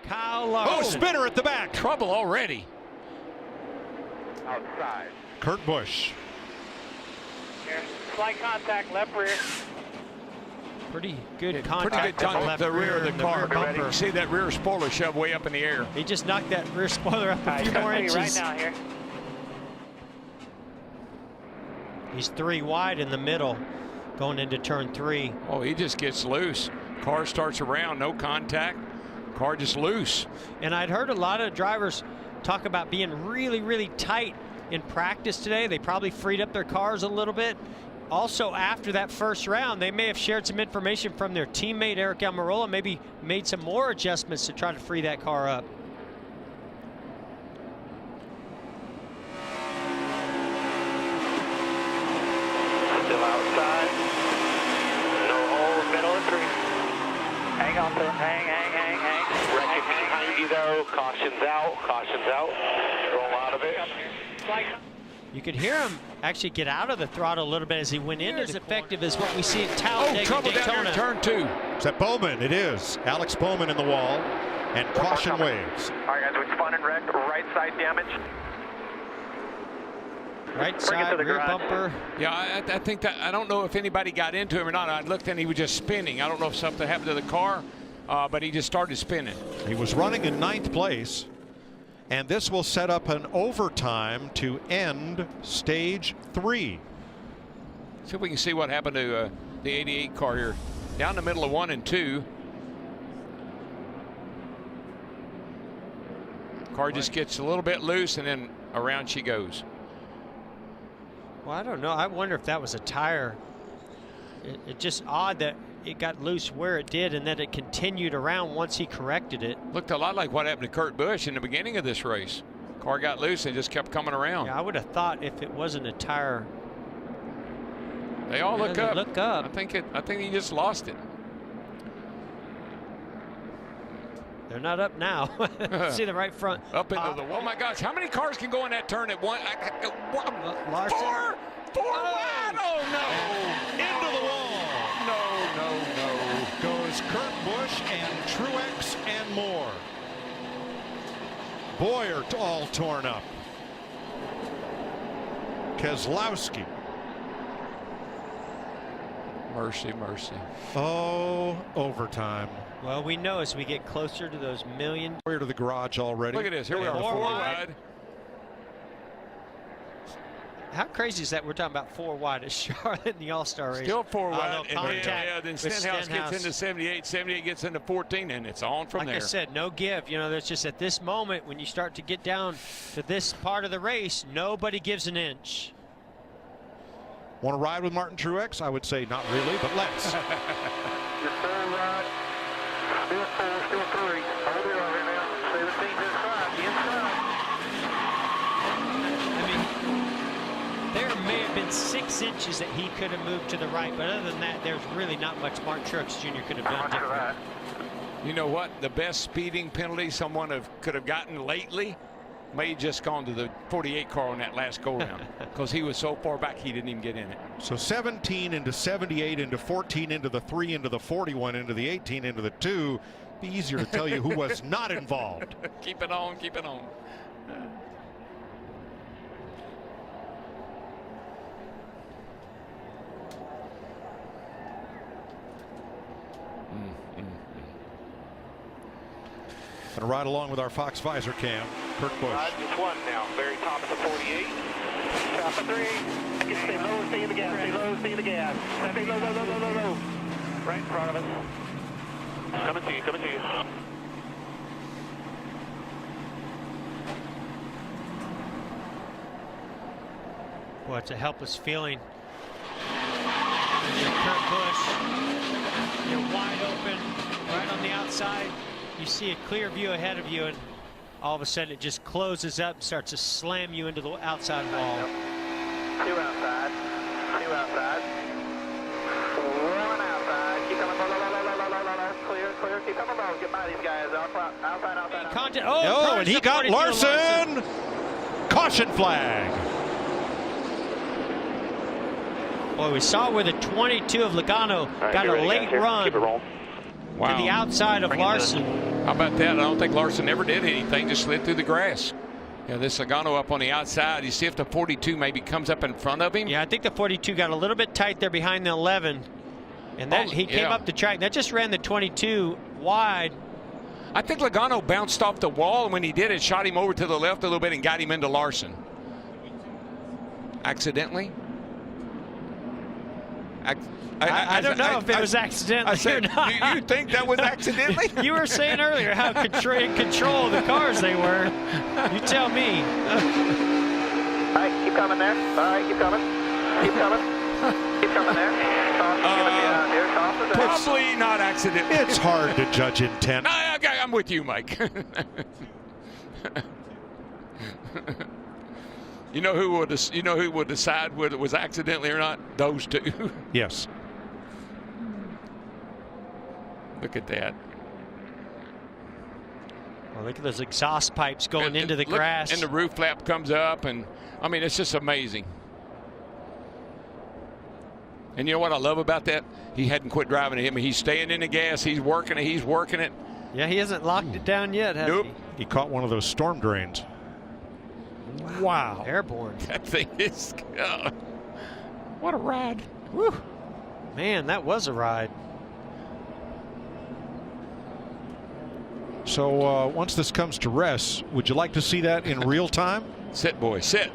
Kyle Larson. Oh, spinner at the back. Trouble already. Outside. Kurt Busch. Here. Slight contact, left rear. Pretty good Pretty contact good at contact the rear of the car. bumper. You see that rear spoiler shove way up in the air. He just knocked that rear spoiler up a few more inches. Right now here. He's 3 wide in the middle going into turn 3. Oh, he just gets loose. Car starts around, no contact. Car just loose. And I'd heard a lot of drivers talk about being really, really tight in practice today. They probably freed up their cars a little bit. Also, after that first round, they may have shared some information from their teammate, Eric Almirola, maybe made some more adjustments to try to free that car up. Still outside. No hole, middle of 3. Hang on to it. Hang. Wreckage behind you though. Caution's out. Roll out of it. You could hear him actually get out of the throttle a little bit as he went into. As effective as what we see at Talladega, Trouble down there in turn 2. Is that Bowman? It is. Alex Bowman in the wall. And caution waves. All right, guys, we spun and wrecked. Right side damage. Right side, rear bumper. Yeah, I think that, I don't know if anybody got into him or not. I looked and he was just spinning. I don't know if something happened to the car, but he just started spinning. He was running in 9th place. And this will set up an overtime to end stage 3. See if we can see what happened to the 88 car here. Down the middle of 1 and 2. Car just gets a little bit loose and then around she goes. Well, I don't know. I wonder if that was a tire. It's just odd that it got loose where it did and then it continued around once he corrected it. Looked a lot like what happened to Kurt Busch in the beginning of this race. Car got loose and just kept coming around. Yeah, I would have thought if it wasn't a tire. They all look up. Look up. I think he just lost it. They're not up now. See the right front. Up into the wall. Oh my gosh, how many cars can go in that turn at one? Larson. Four wide. Oh no. Into the wall. No. Goes Kurt Busch and Truex and more. Boyer all torn up. Keselowski. Mercy. Oh, overtime. Well, we know as we get closer to those million. Boyer to the garage already. Look at this. Here we are. 4 4 wide. wide. How crazy is that? We're talking about 4 wide at Charlotte in the All-Star race. Still 4 wide. No contact Then with Stenhouse gets into 78. 78 gets into 14, and it's on from there. Like I said, no give. You know, that's just at this moment when you start to get down to this part of the race, nobody gives an inch. Want to ride with Martin Truex? I would say not really, but let's. You're full right. Still 4, still 3. Hold it over now. 17 to the side. Inside. I mean, there may have been 6 inches that he could have moved to the right, but other than that, there's really not much Martin Truex Jr. could have done different. You know what? The best speeding penalty someone could have gotten lately may have just gone to the 48 car on that last go-round because he was so far back he didn't even get in it. So 17 into 78 into 14 into the 3 into the 41 into the 18 into the 2. Be easier to tell you who was not involved. Keep it on. Going to ride along with our Fox Visor cam, Kurt Busch. Just 1 now. Very top of the 48. Top of 3. Stay low, stay in the gas. Stay low, stay in the gas. Stay low. Right in front of us. Coming to you. Boy, it's a helpless feeling. You're Kurt Busch. You're wide open, right on the outside. You see a clear view ahead of you, and all of a sudden it just closes up, starts to slam you into the outside wall. 2 outside. 2 outside. 1 outside. Keep coming low. Clear. Keep coming low. Get by these guys. Outside. Contact. Oh, and he got Larson. Caution flag. Boy, we saw where the 22 of Logano got a late run Keep it rolling. Wow. to the outside of Larson. How about that? I don't think Larson ever did anything, just slid through the grass. Yeah, this Logano up on the outside. You see if the 42 maybe comes up in front of him. Yeah, I think the 42 got a little bit tight there behind the 11. And that he came up the track. That just ran the 22 wide. I think Logano bounced off the wall, and when he did, it shot him over to the left a little bit and got him into Larson. Accidentally? I don't know if it was accidentally or not. Do you think that was accidentally? You were saying earlier how in control of the cars they were. You tell me. All right, keep coming there. All right, keep coming. Keep coming. Keep coming there. Probably not accidentally. It's hard to judge intent. Okay, I'm with you, Mike. You know who would decide whether it was accidentally or not? Those two. Yes. Look at that. Well, look at those exhaust pipes going into the grass. And the roof flap comes up, and I mean, it's just amazing. And you know what I love about that? He hadn't quit driving it. I mean, he's staying in the gas. He's working it. He's working it. Yeah, he hasn't locked it down yet, has Nope. he? He caught one of those storm drains. Wow. Airborne. That thing is. What a ride. Woo. Man, that was a ride. So once this comes to rest, would you like to see that in real time? Sit, boy, sit.